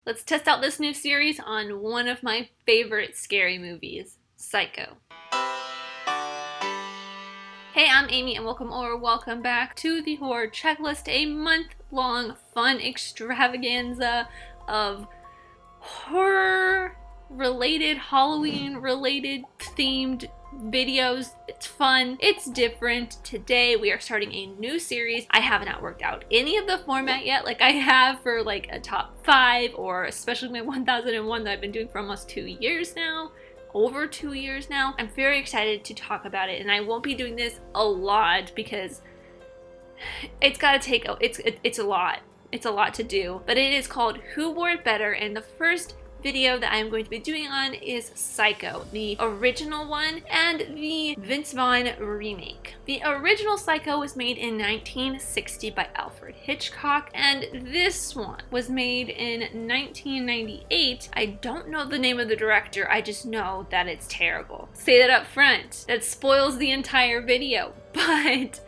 Let's test out this new series on one of my favorite scary movies, Psycho. Hey, I'm Amy and welcome back to the Horror Checklist, a month-long fun extravaganza of horror-related, Halloween-related themed videos. It's fun, it's different. Today we are starting a new series. I have not worked out any of the format yet like I have for like a top 5 or especially my 1001 that I've been doing for almost 2 years now. Over 2 years now. I'm very excited to talk about it, and I won't be doing this a lot because it's a lot. It's a lot to do, but it is called Who Wore It Better, and the first video that I'm going to be doing on is Psycho, the original one and the Vince Vaughn remake. The original Psycho was made in 1960 by Alfred Hitchcock, and this one was made in 1998. I don't know the name of the director, I just know that it's terrible. Say that up front. That spoils the entire video, but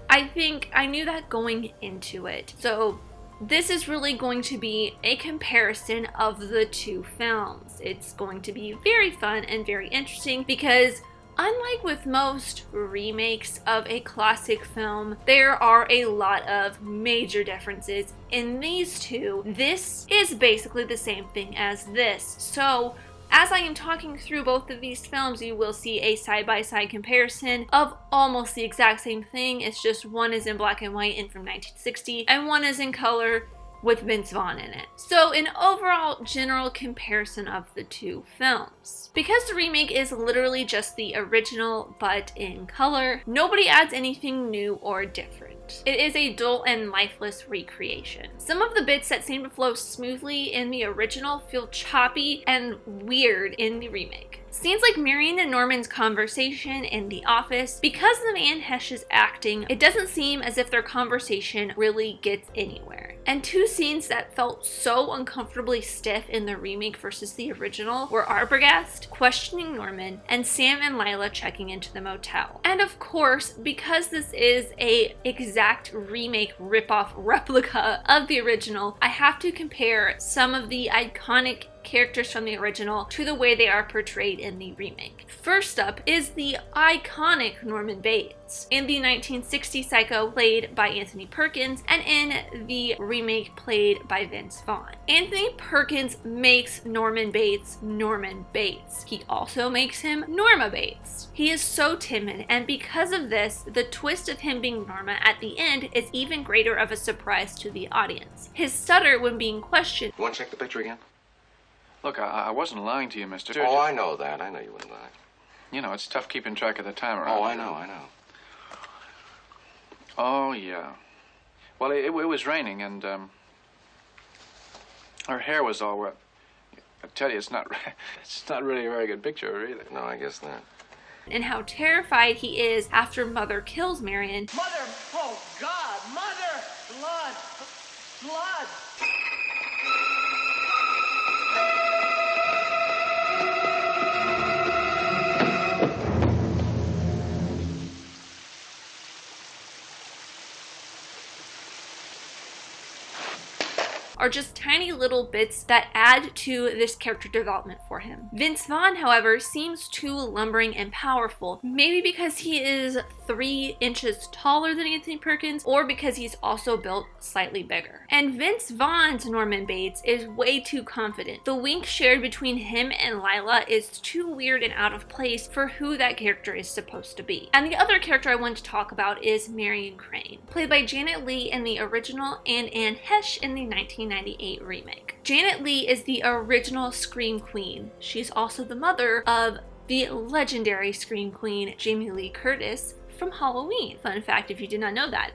I think I knew that going into it. So this is really going to be a comparison of the two films. It's going to be very fun and very interesting because unlike with most remakes of a classic film, there are a lot of major differences in these two. This is basically the same thing as this. So as I am talking through both of these films, you will see a side-by-side comparison of almost the exact same thing. It's just one is in black and white and from 1960, and one is in color with Vince Vaughn in it. So an overall general comparison of the two films. Because the remake is literally just the original but in color, nobody adds anything new or different. It is a dull and lifeless recreation. Some of the bits that seem to flow smoothly in the original feel choppy and weird in the remake. Scenes like Marion and Norman's conversation in the office, because of Anne Heche's acting, it doesn't seem as if their conversation really gets anywhere. And two scenes that felt so uncomfortably stiff in the remake versus the original were Arbogast questioning Norman and Sam and Lila checking into the motel. And of course, because this is a exact remake ripoff replica of the original, I have to compare some of the iconic characters from the original to the way they are portrayed in the remake. First up is the iconic Norman Bates. In the 1960 Psycho, played by Anthony Perkins, and in the remake, played by Vince Vaughn. Anthony Perkins makes Norman Bates Norman Bates. He also makes him Norma Bates. He is so timid, and because of this, the twist of him being Norma at the end is even greater of a surprise to the audience. His stutter when being questioned. You want to check the picture again? Look, I wasn't lying to you, Mr. Oh, I know that. I know you wouldn't lie. You know, it's tough keeping track of the time around. Oh, I know. Oh, yeah. Well, it was raining, and her hair was all wet. I tell you, it's not really a very good picture, either. No, I guess not. And how terrified he is after Mother kills Marion. Mother! Oh, God! Mother! Blood! Blood! Are just tiny little bits that add to this character development for him. Vince Vaughn, however, seems too lumbering and powerful, maybe because he is 3 inches taller than Anthony Perkins, or because he's also built slightly bigger. And Vince Vaughn's Norman Bates is way too confident. The wink shared between him and Lila is too weird and out of place for who that character is supposed to be. And the other character I want to talk about is Marion Crane, played by Janet Leigh in the original and Anne Heche in the 1998 remake. Janet Leigh is the original Scream Queen. She's also the mother of the legendary Scream Queen Jamie Lee Curtis from Halloween. Fun fact if you did not know that.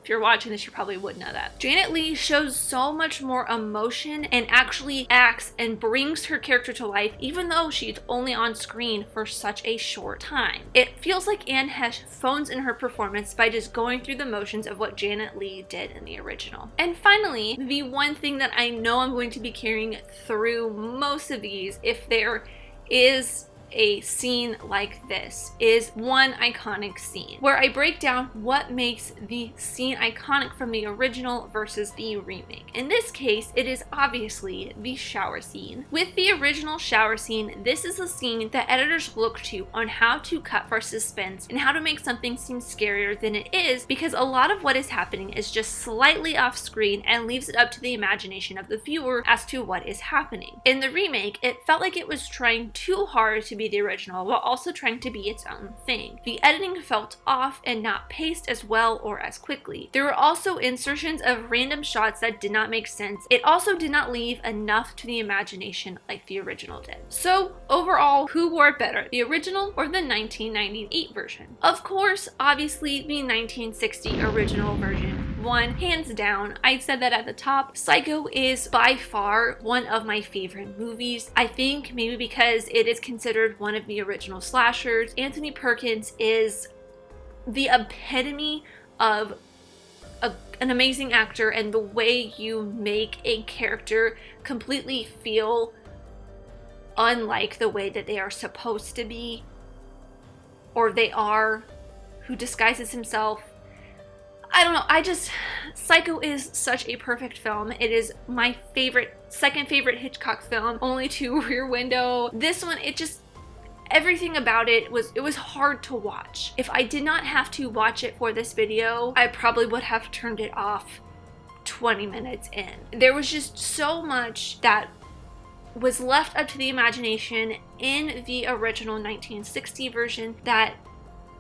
If you're watching this, you probably would know that. Janet Leigh shows so much more emotion and actually acts and brings her character to life even though she's only on screen for such a short time. It feels like Anne Heche phones in her performance by just going through the motions of what Janet Leigh did in the original. And finally, the one thing that I know I'm going to be carrying through most of these, if there is a scene like this is one iconic scene, where I break down what makes the scene iconic from the original versus the remake. In this case, it is obviously the shower scene. With the original shower scene, this is a scene that editors look to on how to cut for suspense and how to make something seem scarier than it is, because a lot of what is happening is just slightly off screen and leaves it up to the imagination of the viewer as to what is happening. In the remake, it felt like it was trying too hard to be the original while also trying to be its own thing. The editing felt off and not paced as well or as quickly. There were also insertions of random shots that did not make sense. It also did not leave enough to the imagination like the original did. So overall, who wore it better, the original or the 1998 version? Of course, obviously the 1960 original version won, hands down. I said that at the top. Psycho is by far one of my favorite movies. I think maybe because it is considered one of the original slashers. Anthony Perkins is the epitome of an amazing actor, and the way you make a character completely feel unlike the way that they are supposed to be, or they are, who disguises himself. I don't know, Psycho is such a perfect film. It is my second favorite Hitchcock film, only to Rear Window. This one, everything about it was hard to watch. If I did not have to watch it for this video, I probably would have turned it off 20 minutes in. There was just so much that was left up to the imagination in the original 1960 version that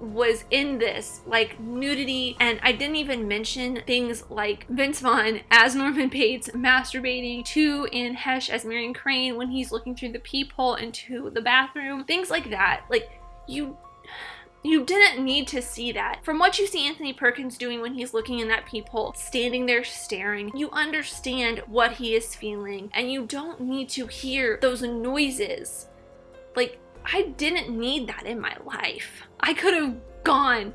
was in this, like nudity, and I didn't even mention things like Vince Vaughn as Norman Bates masturbating to Anne Heche as Marion Crane when he's looking through the peephole into the bathroom, things like that. Like, you didn't need to see that. From what you see Anthony Perkins doing when he's looking in that peephole, standing there staring, you understand what he is feeling, and you don't need to hear those noises. Like, I didn't need that in my life. I could have gone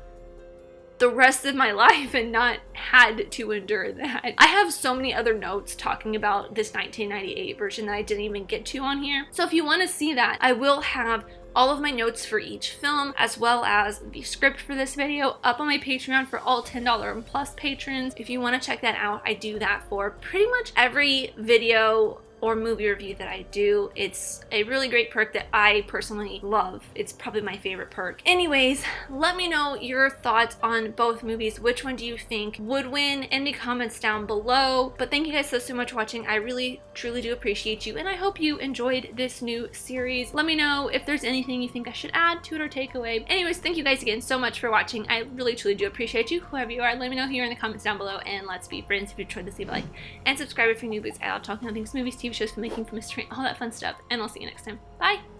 the rest of my life and not had to endure that. I have so many other notes talking about this 1998 version that I didn't even get to on here. So if you want to see that, I will have all of my notes for each film, as well as the script for this video, up on my Patreon for all $10 and plus patrons. If you want to check that out, I do that for pretty much every video or movie review that I do. It's a really great perk that I personally love. It's probably my favorite perk. Anyways, let me know your thoughts on both movies. Which one do you think would win in the comments down below? But thank you guys so much for watching. I really truly do appreciate you, and I hope you enjoyed this new series. Let me know if there's anything you think I should add to it or take away. Anyways, thank you guys again so much for watching. I really truly do appreciate you, whoever you are. Let me know here in the comments down below, and let's be friends. If you enjoyed this, leave a like and subscribe if you're new, because I love talking about things, movies, TV shows, filmmaking, film history, all that fun stuff, and I'll see you next time. Bye!